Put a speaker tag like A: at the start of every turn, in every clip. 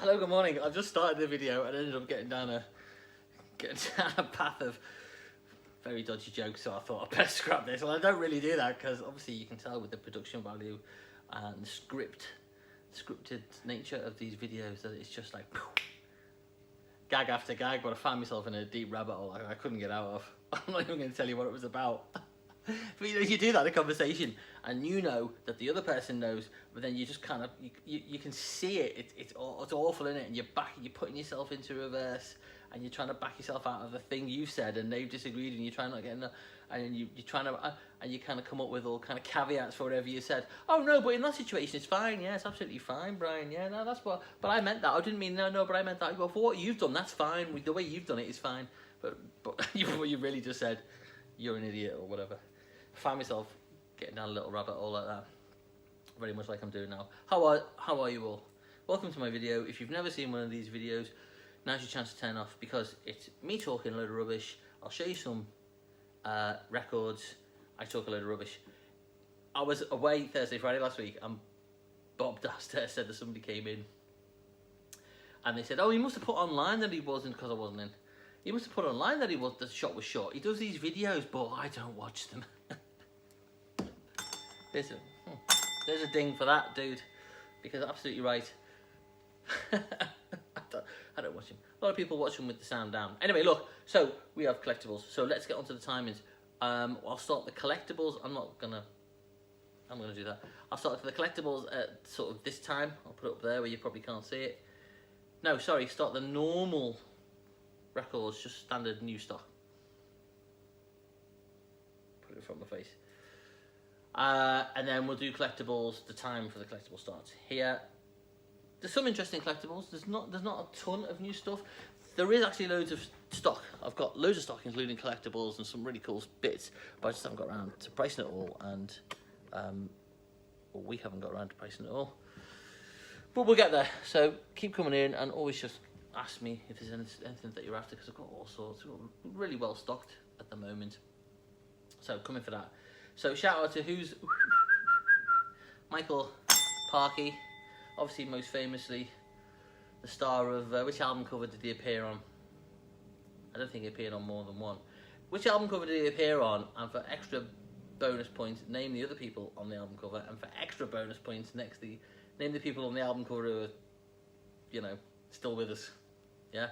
A: Hello, good morning. I've just started the video and ended up getting down a path of very dodgy jokes, so I thought I'd better scrap this. Well, I don't really do that because obviously you can tell with the production value and the scripted nature of these videos that it's just like gag after gag, but I found myself in a deep rabbit hole I couldn't get out of. I'm not even going to tell you what it was about. But you know, you do that in a conversation and you know that the other person knows, but then you just kind of you can see it. It's awful, isn't it? And you're putting yourself into reverse and you're trying to back yourself out of the thing you've said and they've disagreed and you're trying not getting and you're trying to and you kind of come up with all kind of caveats for whatever you said. Oh no, but in that situation it's fine. Yeah, it's absolutely fine, Brian. Yeah, no, that's what. But I meant that. I didn't mean no, but I meant that. Well, for what you've done, that's fine. The way you've done it is fine. But you really just said you're an idiot or whatever. I found myself getting down a little rabbit hole like that, very much like I'm doing now. How are you all? Welcome to my video. If you've never seen one of these videos, now's your chance to turn off because it's me talking a load of rubbish. I'll show you some records. I talk a load of rubbish. I was away Thursday, Friday last week, and Bob downstairs said that somebody came in and they said, oh, he must have put online that he wasn't, because I wasn't in. He must have put online that the shot was short. He does these videos, but I don't watch them. There's a ding for that, dude, because absolutely right. I don't watch him. A lot of people watch them with the sound down. Anyway, look, so we have collectibles. So let's get on to the timings. I'll start the collectibles. I'm gonna do that. I'll start with the collectibles at sort of this time. I'll put it up there where you probably can't see it. No, sorry, start the normal records, just standard new stock. Put it in front of my face. And then we'll do collectibles. The time for the collectible starts here. There's some interesting collectibles. There's not a ton of new stuff. There is actually loads of stock. I've got loads of stock, including collectibles and some really cool bits, but I just haven't got around to pricing it all, and well, we haven't got around to pricing it all. But we'll get there. So keep coming in and always just ask me if there's anything that you're after, because I've got all sorts. We're really well stocked at the moment. So come in for that. So shout out to who's Michael Parkey, obviously most famously the star of which album cover did he appear on? I don't think he appeared on more than one. Which album cover did he appear on? And for extra bonus points, name the other people on the album cover. And for extra bonus points, name the people on the album cover who are, you know, still with us. Yeah.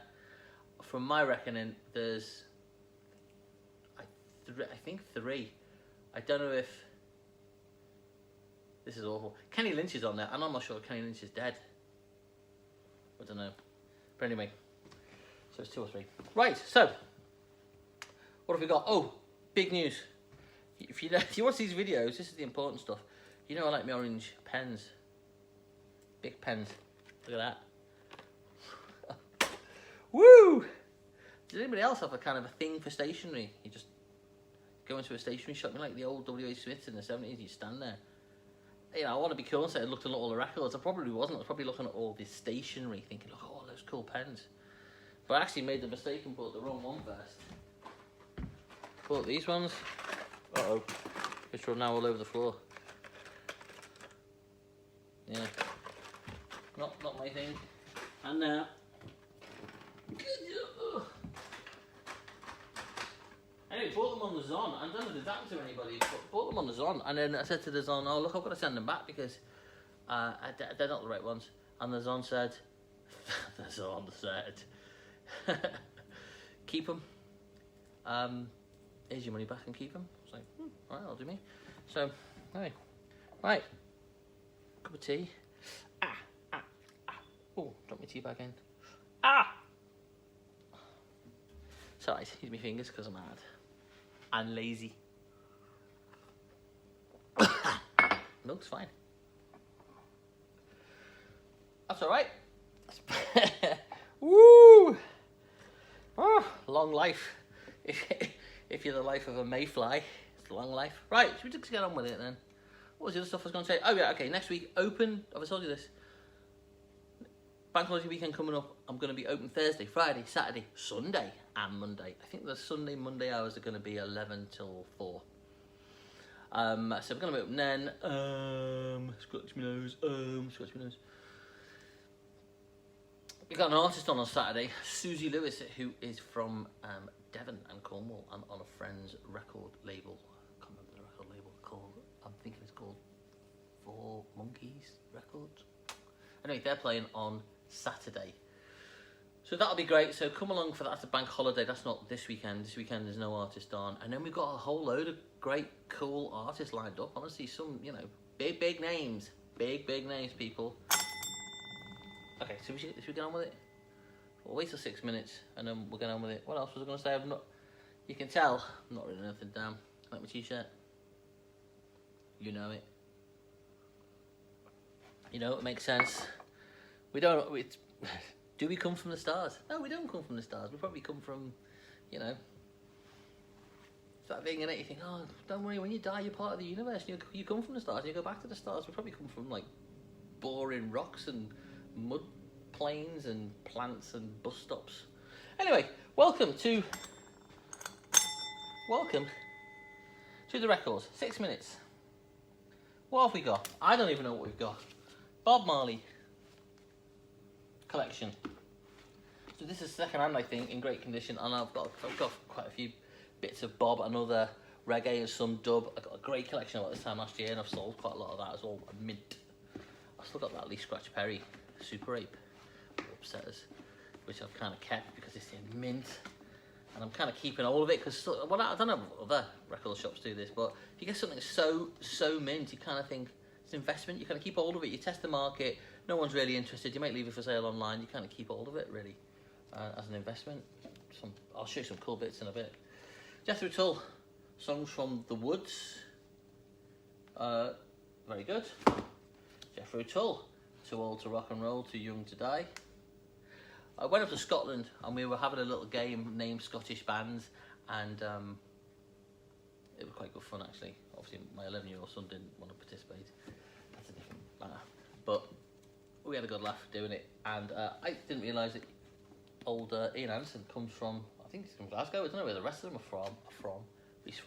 A: From my reckoning, there's I think 3. I don't know if this is awful. Kenny Lynch is on there, and I'm not sure Kenny Lynch is dead. I don't know. But anyway, so it's 2 or 3. Right, so what have we got? Oh, big news. If you watch these videos, this is the important stuff. You know I like my orange pens. Big pens. Look at that. Woo! Does anybody else have a kind of a thing for stationery? You just go into a stationery shop, like the old W.H. Smiths in the 70s, you stand there. You know, I want to be cool and say I looked at all the records. I probably wasn't. I was probably looking at all this stationery, thinking, look at all those cool pens. But I actually made the mistake and bought the wrong one first. Bought these ones. Uh-oh. Which are now all over the floor. Yeah. Not my thing. And now. Anyway, bought them on the Zon. I don't know if this happened to anybody, but bought them on the Zon. And then I said to the Zon, oh, look, I've got to send them back because they're not the right ones. And the Zon said, keep them. Here's your money back and keep them. I was like, all right, I'll do me. So, anyway, right. Cup of tea. Oh, drop my tea bag in. Sorry, use my fingers because I'm mad. And lazy. Milk's fine. That's alright. Woo! Oh, long life. If you're the life of a mayfly, it's a long life. Right, should we just get on with it then? What was the other stuff I was going to say? Oh yeah, okay, next week, open. Have I told you this? Bank holiday weekend coming up. I'm going to be open Thursday, Friday, Saturday, Sunday and Monday. I think the Sunday, Monday hours are going to be 11 till 4. So we're going to be open then. Scratch my nose. We got an artist on Saturday, Susie Lewis, who is from Devon and Cornwall, and on a friend's record label. I can't remember the record label called. I'm thinking it's called Four Monkeys Records. Anyway, they're playing on Saturday, so that'll be great. So come along for that. It's a bank holiday. That's not this weekend. This weekend there's no artist on, and then we've got a whole load of great, cool artists lined up. Honestly, some big names, big names, people. Okay, so should we get on with it? We'll wait till 6 minutes and then we'll get on with it. What else was I going to say? You can tell I'm not written anything down. Like my t-shirt. You know it. You know, it makes sense. Do we come from the stars? No, we don't come from the stars. We probably come from, it's that thing, innit? You think, oh, don't worry, when you die, you're part of the universe. You come from the stars and you go back to the stars. We probably come from, like, boring rocks and mud plains and plants and bus stops. Anyway, welcome to the records. 6 minutes. What have we got? I don't even know what we've got. Bob Marley collection. So this is second hand, I think, in great condition, and I've got quite a few bits of Bob, another reggae and some dub. I got a great collection about this time last year, and I've sold quite a lot of that as well. Mint. I've still got that Lee Scratch Perry Super Ape upsetters, which I've kind of kept because it's in mint, and I'm kind of keeping all of it because I don't know if other record shops do this, but if you get something so mint, you kind of think it's an investment. You kind of keep hold of it. You test the market. No one's really interested. You might leave it for sale online. You kind of keep hold of it really as an investment. I'll show you some cool bits in a bit. Jethro Tull, Songs from the Woods. Very good. Jethro Tull, Too Old to Rock and Roll, Too Young to Die. I went up to Scotland and we were having a little game named Scottish Bands, and it was quite good fun actually. Obviously my 11-year-old son didn't want to participate. That's a different matter. But we had a good laugh doing it, and I didn't realise that old Ian Anderson comes from, I think he's from Glasgow. I don't know where the rest of them are from. He's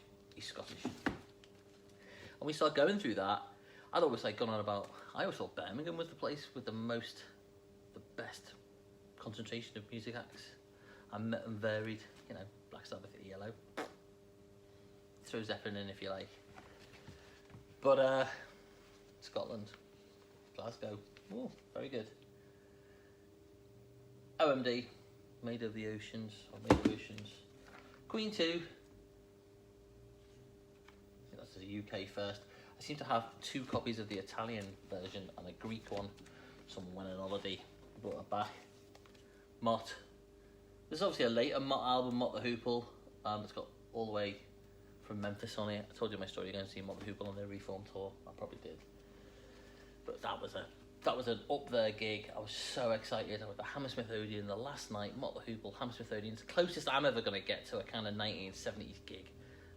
A: Scottish. And we started going through that. I'd always gone on about, I always thought Birmingham was the place with the best concentration of music acts. And varied, Black Sabbath, ELO. Throw Zeppelin in if you like. But Scotland, Glasgow, oh, very good. OMD, Made of the Oceans, or Made of Oceans. Queen 2, I think that's the UK first. I seem to have 2 copies of the Italian version and a Greek one. Someone went on holiday, brought it back. Mott. There's obviously a later Mott album, Mott the Hoople. It's got all the way from Memphis on it. I told you my story, you're going to see Mott the Hoople on their Reform tour. I probably did. But that was an up there gig. I was so excited. I was at the Hammersmith Odeon the last night. Mott the Hoople, Hammersmith Odeon. It's the closest I'm ever going to get to a kind of 1970s gig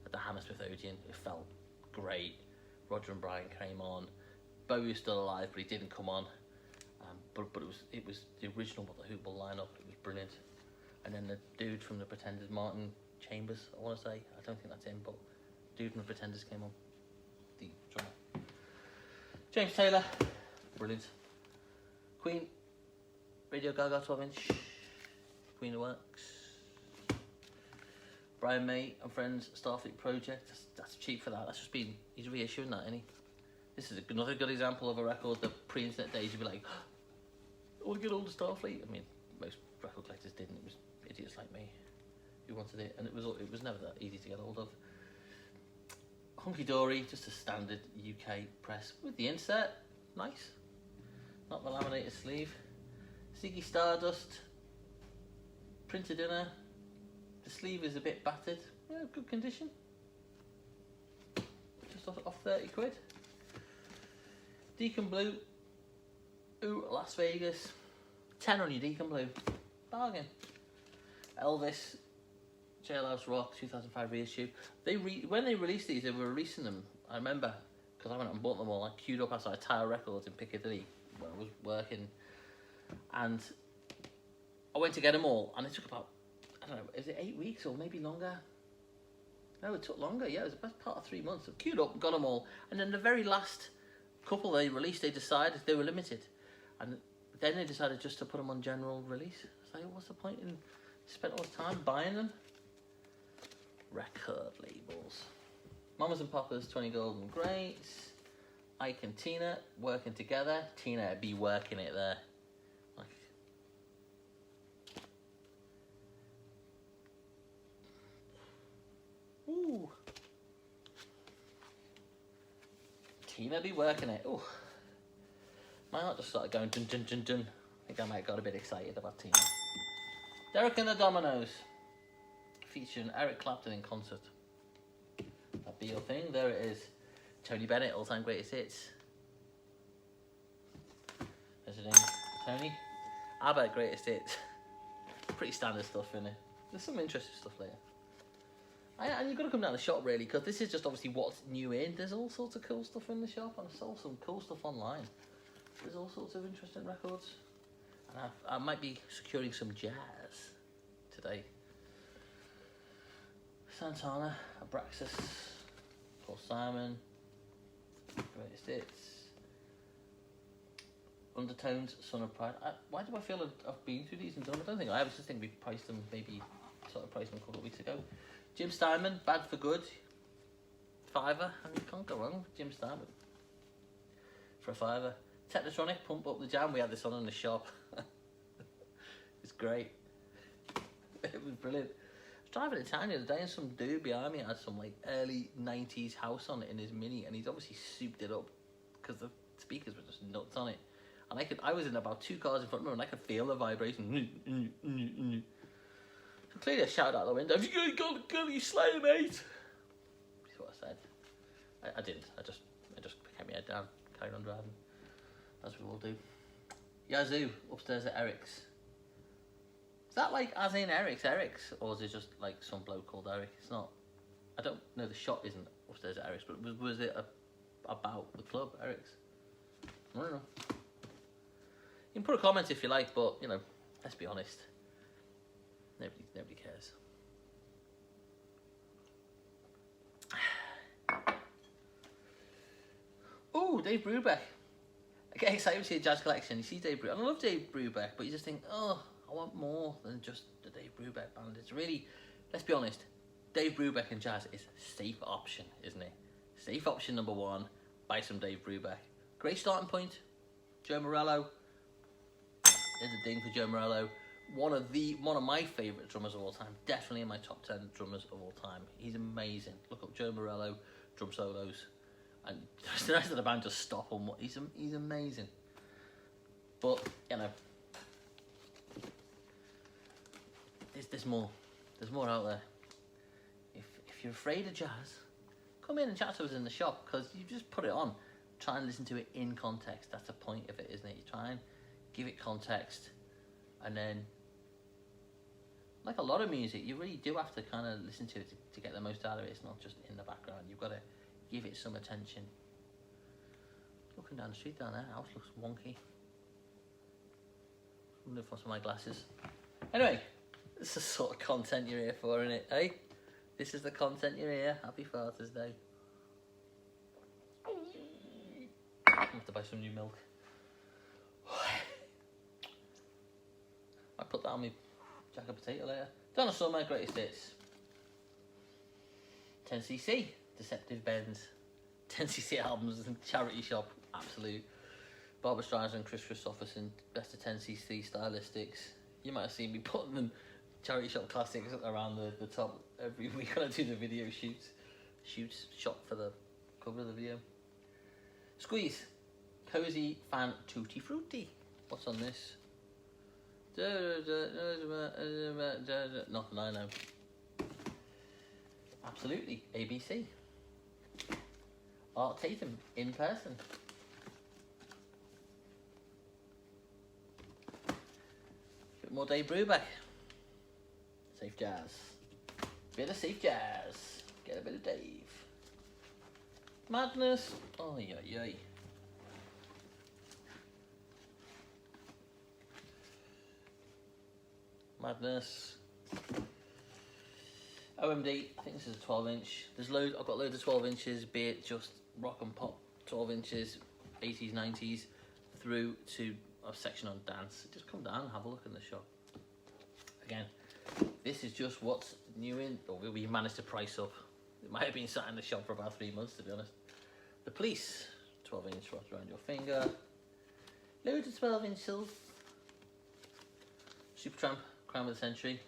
A: at the Hammersmith Odeon. It felt great. Roger and Brian came on. Bowie was still alive, but he didn't come on. But it was the original Mott the Hoople lineup. It was brilliant. And then the dude from the Pretenders, Martin Chambers, I want to say. I don't think that's him, but dude from the Pretenders came on. The drummer. James Taylor, brilliant. Queen, Radio Gaga 12-inch. Queen of Works. Brian May and Friends, Starfleet Project. That's cheap for that. He's reissuing that, isn't he? This is another good example of a record that pre-internet days you'd be like, oh, get all the Starfleet. I mean, most record collectors didn't. It was idiots like me who wanted it, and it was never that easy to get hold of. Hunky Dory, just a standard UK press with the insert. Nice. Not the laminated sleeve. Ziggy Stardust, printed inner. The sleeve is a bit battered. Yeah, good condition. Just off 30 quid. Deacon Blue. Ooh, Las Vegas. 10 on your Deacon Blue. Bargain. Elvis. Jailhouse Rock 2005 reissue. When they released these, they were releasing them. I remember because I went and bought them all. I queued up outside Tower Records in Piccadilly where I was working, and I went to get them all, and it took about, I don't know, is it 8 weeks or maybe longer? No, it took longer. Yeah, it was the best part of 3 months. I queued up, got them all, and then the very last couple they released, they decided they were limited, and Then they decided just to put them on general release. It's like, what's the point in spent all this time buying them? Record labels. Mamas and Papas, 20 Golden Greats. Ike and Tina working together. Tina would be working it there. Like, ooh. Tina be working it. Ooh. My heart just started going dun dun dun dun. I think I might have got a bit excited about Tina. Derek and the Dominoes. Featuring Eric Clapton in concert. That'd be your thing. There it is. Tony Bennett, all-time greatest hits. There's your name, Tony. ABBA, greatest hits. Pretty standard stuff in it. There's some interesting stuff later. And you've got to come down to the shop really, because this is just obviously what's new in. There's all sorts of cool stuff in the shop, and I saw some cool stuff online. There's all sorts of interesting records. And I might be securing some jazz today. Santana, Abraxas, Paul Simon, greatest hits. Undertones, Son of Pride. Why do I feel I've been through these and done them? I don't think I have. I just think we priced them, maybe sort of priced them a couple of weeks ago. Jim Steinman, Bad for Good. £5. I mean, you can't go wrong with Jim Steinman. For a £5. Technotronic, Pump Up the Jam. We had this on in the shop. It's great. It was brilliant. I was driving to town the other day and some dude behind me had some like early 90s house on it in his Mini, and he's obviously souped it up because the speakers were just nuts on it. And I was in about 2 cars in front of me and I could feel the vibration. So clearly I shouted out the window, "Have you got you Slayer, mate?" That's what I said. I didn't. I just kept my head down, carried on driving. As we all do. Yazoo, upstairs at Eric's. Is that like as in Eric's, or is it just like some bloke called Eric? It's not. I don't know. The shop isn't upstairs at Eric's, but was it about the club, Eric's? I don't know. You can put a comment if you like, but you know, let's be honest. Nobody cares. Oh, Dave Brubeck. I get excited to see a jazz collection. You see Dave Brubeck. I love Dave Brubeck, but you just think, oh, I want more than just the Dave Brubeck band. It's really, let's be honest, Dave Brubeck and jazz is safe option, isn't it? Safe option number one, buy some Dave Brubeck. Great starting point. Joe Morello. There's a ding for Joe Morello. One of my favourite drummers of all time. Definitely in my top 10 drummers of all time. He's amazing. Look up Joe Morello, drum solos. And the rest of the band just stop on what he's amazing. But you know, there's more out there. If you're afraid of jazz, come in and chat to us in the shop, because you just put it on, try and listen to it in context. That's the point of it, isn't it? You try and give it context, and then like a lot of music, you really do have to kind of listen to it to get the most out of it. It's not just in the background. You've got to give it some attention. Looking down the street down there, house looks wonky. I'm looking for some of my glasses. Anyway, this is the sort of content you're here for, isn't it? Eh? This is the content you're here. Happy Father's Day. I have to buy some new milk. I put that on my jack of potato later. Donna Summer, greatest hits. 10cc. Deceptive Bends, 10cc albums and charity shop, absolute. Barbara Streisand, Chris Christopherson, best of 10cc stylistics. You might have seen me putting them charity shop classics around the top every week when I do the video shoots, shot for the cover of the video. Squeeze, Cozy Fan Tutti Frutti. What's on this? Nothing I know. Absolutely, ABC. Art Tatum, In Person. Bit more Dave Brubeck. Safe jazz. Bit of safe jazz. Get a bit of Dave. Madness. Oh, yeah. Madness. OMD, I think this is a 12-inch. There's loads. I've got loads of 12 inches, be it just rock and pop 12 inches, 80s, 90s, through to a section on dance, just come down and have a look in the shop. Again, this is just what's new in, or we managed to price up. It might have been sat in the shop for about 3 months, to be honest. The Police, 12-inch wrapped around your finger. Loads of 12-inch sills. Supertramp, Crime of the Century.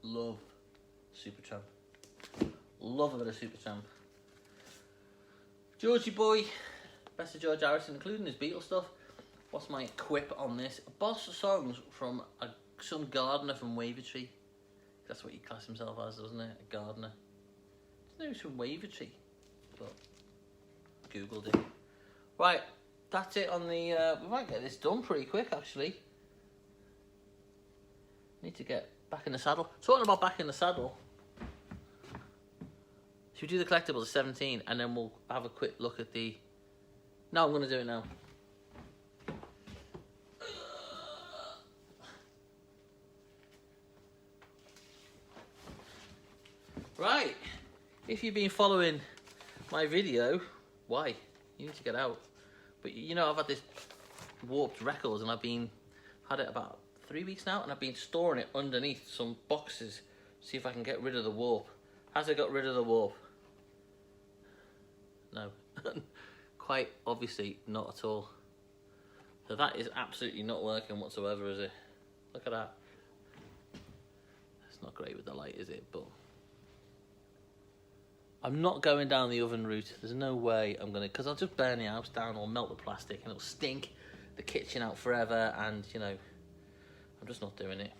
A: Love Supertramp. Love a bit of Supertramp. Georgie Boy, best of George Harrison, including his Beatles stuff. What's my quip on this? Boss songs from some gardener from Wavertree. That's what he classed himself as, doesn't it? A gardener. I know he's from Wavertree, but Googled it. Right, that's it on the... we might get this done pretty quick, actually. Need to get back in the saddle. Talking about back in the saddle. Should we do the collectibles at 17 and then we'll have a quick look at the... No, I'm going to do it now. Right, if you've been following my video, why? You need to get out. But you know, I've had this Warped Records and had it about 3 weeks now, and I've been storing it underneath some boxes, see if I can get rid of the warp. Has it got rid of the warp? No. Quite obviously not at all. So that is absolutely not working whatsoever, is it? Look at that. It's not great with the light, is it? But I'm not going down the oven route. There's no way I'm gonna, because I'll just burn the house down or melt the plastic and it'll stink the kitchen out forever, and you know, I'm just not doing it.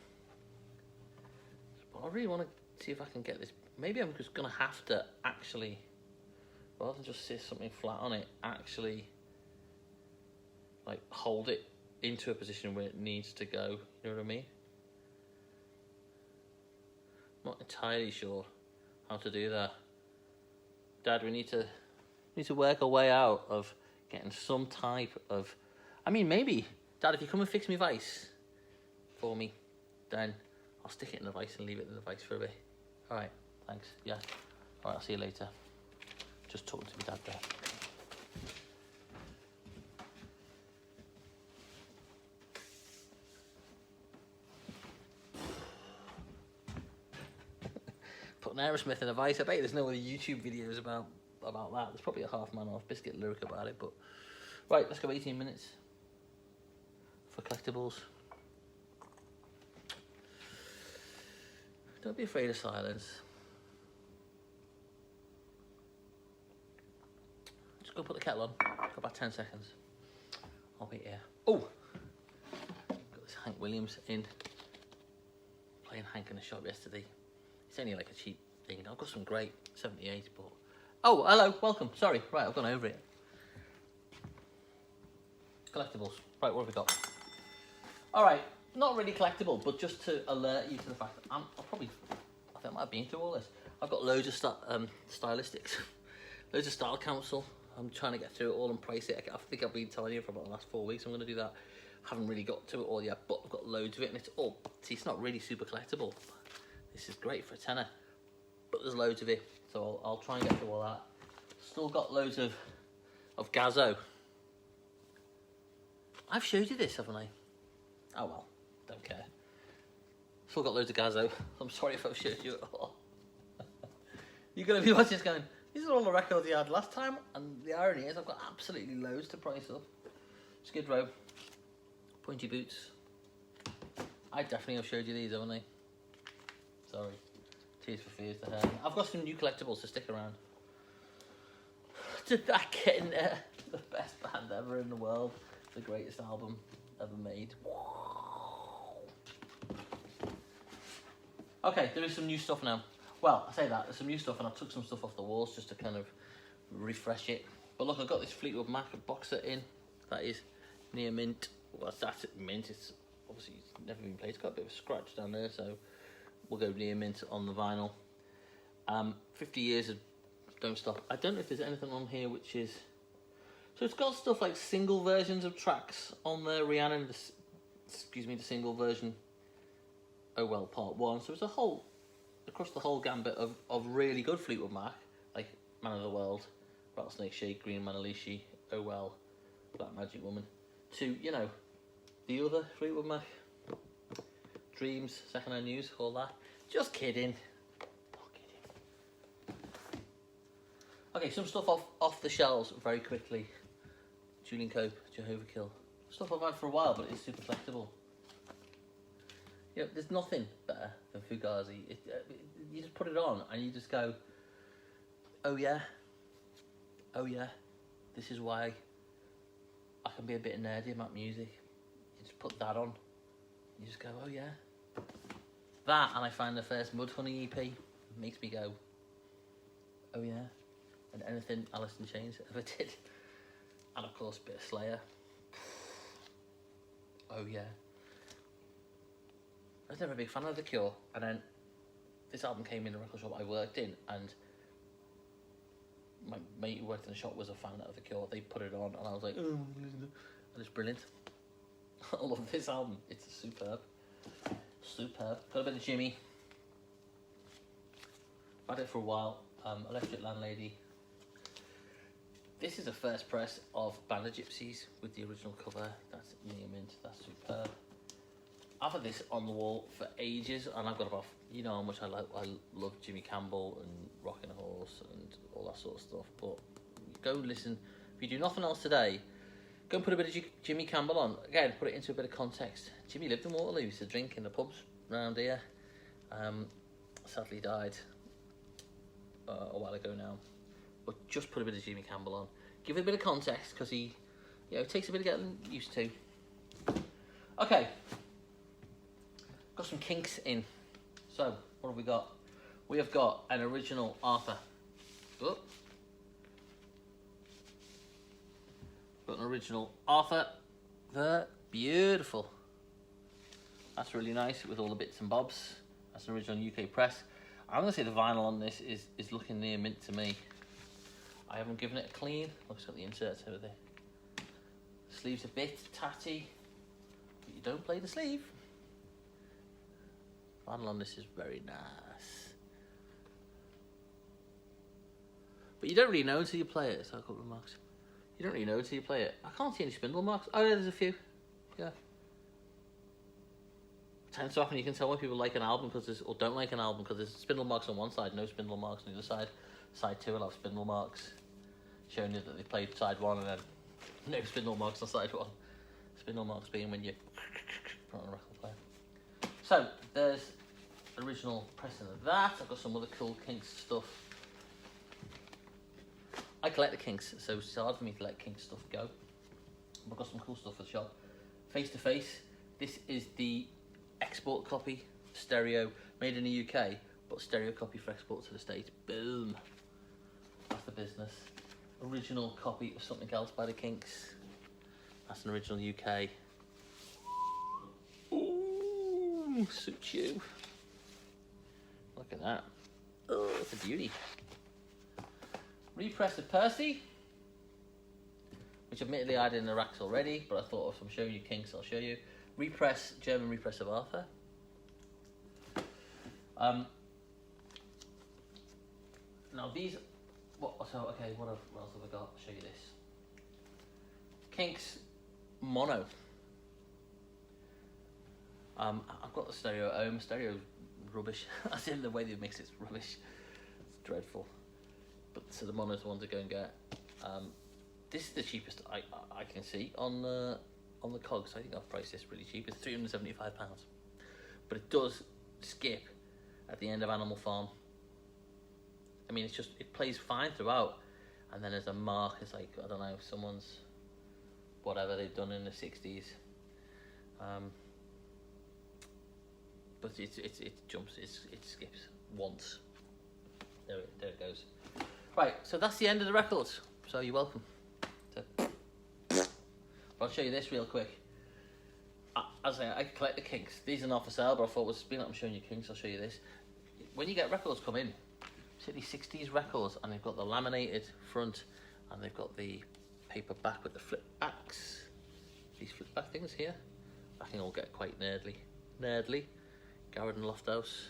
A: But I really want to see if I can get this. Maybe I'm just gonna have to actually, rather than just sit something flat on it, actually like hold it into a position where it needs to go. You know what I mean? I'm not entirely sure how to do that. Dad, we need to work our way out of getting some type of... I mean, maybe, Dad, if you come and fix me vice for me, then I'll stick it in the vice and leave it in the vice for a bit. All right, thanks. Yeah. All right, I'll see you later. Just talking to my dad there. Putting Aerosmith in a vice. I bet there's no other YouTube videos about that. There's probably a half man off biscuit lyric about it, but right, let's go 18 minutes for collectibles. Don't be afraid of silence. Just go put the kettle on. Got about 10 seconds. I'll be here. Oh, got this Hank Williams in. Playing Hank in the shop yesterday. It's only like a cheap thing. I've got some great 78, but... Oh, hello, welcome. Sorry, right, I've gone over it. Collectibles. Right, what have we got? All right, not really collectible, but just to alert you to the fact that I think I might have been through all this. I've got loads of stylistics, loads of style council. I'm trying to get through it all and price it. I think I've been telling you for about the last 4 weeks I'm going to do that. Haven't really got to it all yet, but I've got loads of it, and it's all... See, it's not really super collectible. This is great for a tenner, but there's loads of it, so I'll try and get through all that. Still got loads of Gazzo. I've showed you this, haven't I? Oh well, don't care. Still got loads of Gazzo. I'm sorry if I've showed you it all. You're going to be watching this going, these are all the records you had last time, and the irony is I've got absolutely loads to price up. Skid Row, Pointy Boots. I definitely have showed you these, haven't I? Sorry. Tears for Fears to her. I've got some new collectibles to stick around. Did that get in there? The best band ever in the world. The greatest album ever made. Okay, there is some new stuff now. Well, I say that, there's some new stuff, and I took some stuff off the walls just to kind of refresh it. But look, I've got this Fleetwood Mac box set in. That is near mint. Well, that's mint. It's obviously it's never been played. It's got a bit of a scratch down there, so we'll go near mint on the vinyl. 50 years of Don't Stop. I don't know if there's anything on here which is... So it's got stuff like single versions of tracks on there. Rihanna, the single version. Oh Well, Part 1. So it's a whole, across the whole gambit of really good Fleetwood Mac. Like Man of the World, Rattlesnake Shake, Green Manalishi, Oh Well, Black Magic Woman. to, you know, the other Fleetwood Mac. Dreams, secondhand news, all that. Just kidding. Not kidding. Okay, some stuff off the shelves very quickly. Julian Cope, Jehovah Kill. Stuff I've had for a while, but it's super collectible. You know, there's nothing better than Fugazi. You just put it on and you just go, oh yeah, this is why I can be a bit nerdy about music. You just put that on, you just go, oh yeah. That, and I find the first Mudhoney EP makes me go, oh yeah. And anything Alice in Chains ever did. And of course, a bit of Slayer. Oh yeah. I was never a big fan of The Cure, and then this album came in the record shop I worked in, and my mate who worked in the shop was a fan of The Cure. They put it on, and I was like, oh, and it's brilliant. I love this album. It's superb. Superb. Got a bit of Jimmy. I've had it for a while. Electric Landlady. This is a first press of Band of Gypsies with the original cover. That's near mint. That's superb. I've had this on the wall for ages, and I've got about, you know how much I love Jimmy Campbell and Rockin' Horse and all that sort of stuff. But go listen. If you do nothing else today, go and put a bit of Jimmy Campbell on. Again, put it into a bit of context. Jimmy lived in Waterloo. He used to drink in the pubs around here. Sadly died a while ago now. But just put a bit of Jimmy Campbell on. Give it a bit of context, because he, you know, it takes a bit of getting used to. Okay. Got some kinks in. So, what have we got? We have got an original Arthur. Oh. Got an original Arthur. There. Beautiful. That's really nice with all the bits and bobs. That's an original UK press. I'm going to say the vinyl on this is looking near mint to me. I haven't given it a clean. Looks like the inserts over there. Sleeve's a bit tatty, but you don't play the sleeve. Vinyl on this is very nice. But you don't really know until you play it. So a couple of marks. You don't really know until you play it. I can't see any spindle marks. Oh yeah, there's a few. Yeah. Times so often you can tell when people like an album or don't like an album because there's spindle marks on one side, no spindle marks on the other side. Side 2 will have spindle marks, showing you that they played side 1, and then no spindle marks on side 1. Spindle marks being when you put on a record player. So there's the original pressing of that. I've got some other cool Kinks stuff. I collect the Kinks, so it's hard for me to let Kinks stuff go. I've got some cool stuff for the shop. Face to Face. This is the export copy, stereo, made in the UK, but stereo copy for export to the States. Boom. That's the business. Original copy of Something Else by the Kinks. That's an original UK. Ooh, suits you. Look at that. Oh, it's a beauty. Repress of Percy, which admittedly I had in the racks already, but I thought if I'm showing you Kinks, I'll show you. Repress, German repress of Arthur. Now these, what else have I got? I'll show you this. Kinks mono. I've got the stereo at home. Stereo rubbish. As in the way they mix it's rubbish. It's dreadful. But so the mono's the one to go and get. This is the cheapest I can see on the cogs. I think I've priced this really cheap. It's £375, but it does skip at the end of Animal Farm. I mean, it plays fine throughout, and then there's a mark. It's like, I don't know, someone's whatever they've done in the 60s. But it jumps, it skips once. There it goes. Right, so that's the end of the records. So you're welcome. I'll show you this real quick. As I collect the Kinks. These are not for sale, but I thought, being that I'm showing you Kinks, I'll show you this. When you get records come in, particularly 60s records, and they've got the laminated front, and they've got the paper back with the flip backs. These flip back things here. I can all get quite nerdly. Garrett and Lofthouse.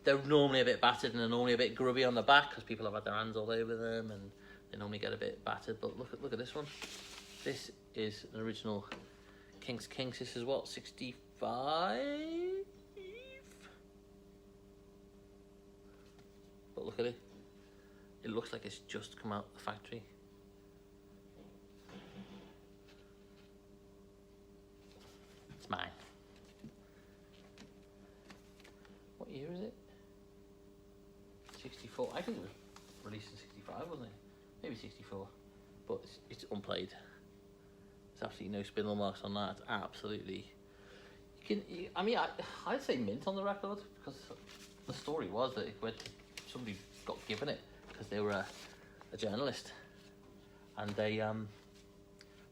A: They're normally a bit battered, and they're normally a bit grubby on the back because people have had their hands all over them, and they normally get a bit battered. But look at this one. This is an original Kinks. This is what, 65? But look at it. It looks like it's just come out of the factory. It's mine. What year is it? 64. I think it was released in 65, wasn't it? Maybe 64. But it's unplayed. There's absolutely no spindle marks on that. Absolutely. I mean, I'd say mint on the record, because the story was that somebody got given it because they were a journalist, and they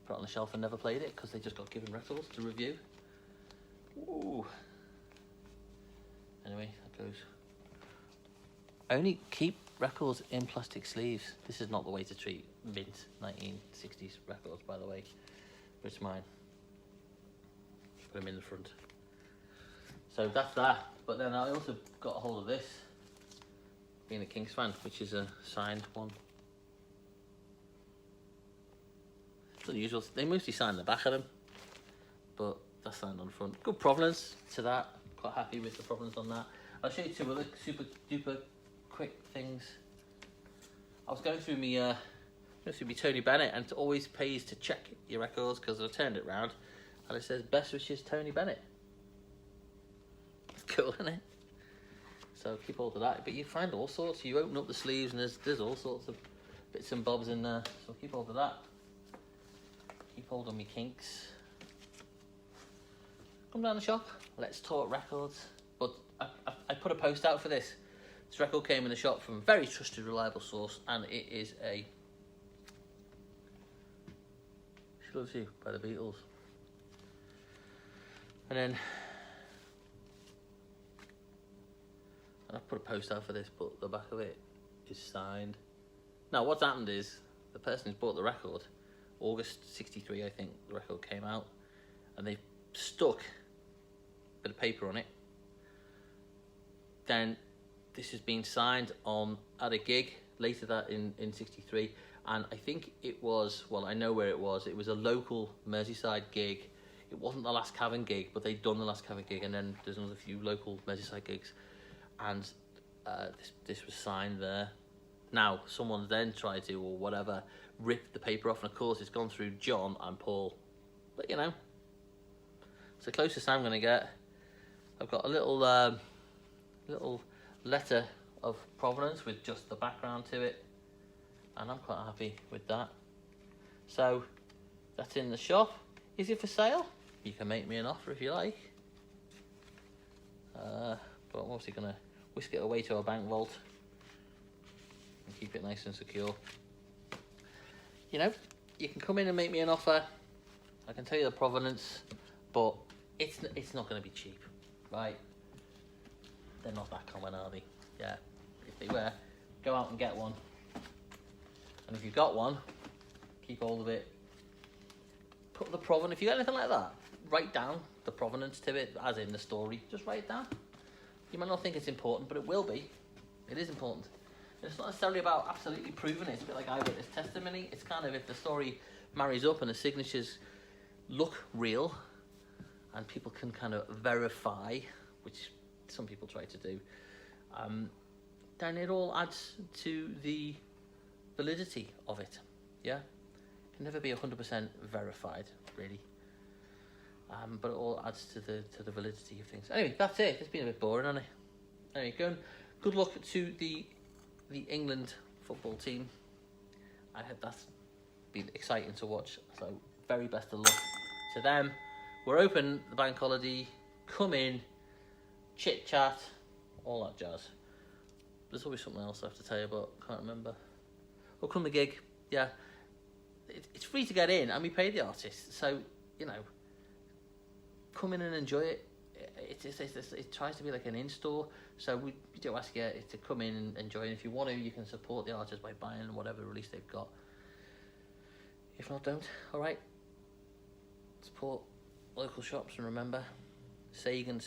A: put it on the shelf and never played it because they just got given records to review. Ooh. Anyway, that goes. Only keep records in plastic sleeves. This is not the way to treat mint 1960s records, by the way, but it's mine. Put them in the front. So that's that. But then I also got a hold of this, being a Kinks fan, which is a signed one. It's unusual. They mostly sign the back of them, but that's signed on the front. Good provenance to that. Quite happy with the provenance on that. I'll show you two other super duper quick things. I was going through me Tony Bennett, and it always pays to check your records, because I turned it round and it says best wishes Tony Bennett. Cool, isn't it? So keep hold of that. But you find all sorts. You open up the sleeves and there's all sorts of bits and bobs in there. So keep hold of that. Keep hold of me Kinks. Come down the shop. Let's talk records. But I put a post out for this. This record came in the shop from a very trusted, reliable source, and it is a She Loves You by the Beatles. And I put a post out for this, but the back of it is signed. Now, what's happened is the person who's bought the record, August 63, I think the record came out, and they stuck a bit of paper on it. Then this has been signed on at a gig later that in 63, and I think it was, well, I know where it was a local Merseyside gig. It wasn't the Last Cavern gig, but they'd done the Last Cavern gig, and then there's another few local Merseyside gigs, and this was signed there. Now, someone then tried to, or whatever, rip the paper off, and of course it's gone through John and Paul. But you know, it's the closest I'm going to get. I've got a little letter of provenance with just the background to it, and I'm quite happy with that. So that's in the shop. Is it for sale? You can make me an offer if you like. But I'm obviously going to whisk it away to our bank vault and keep it nice and secure. You know, you can come in and make me an offer. I can tell you the provenance, but it's not going to be cheap, right? They're not that common, are they? Yeah. If they were, go out and get one. And if you've got one, keep hold of it. Put the provenance. If you got anything like that, write down the provenance to it, as in the story. Just write it down. You might not think it's important, but it will be. It is important. It's not necessarily about absolutely proving it. It's a bit like eyewitness testimony. It's kind of if the story marries up and the signatures look real and people can kind of verify, which some people try to do, then it all adds to the validity of it. Yeah? It can never be 100% verified, really. But it all adds to the validity of things. Anyway, that's it. It's been a bit boring, hasn't it? Anyway, good luck to the England football team. I hope that's been exciting to watch. So, very best of luck to them. We're open the bank holiday. Come in, chit chat, all that jazz. There's always something else I have to tell you about. Can't remember. Or come the gig. Yeah, it's free to get in, and we pay the artists. So you know, come in and enjoy it. It tries to be like an in-store, so we do ask you to come in and enjoy it. If you want to, you can support the artist by buying whatever release they've got. If not, don't. All right. Support local shops, and remember, Sagan.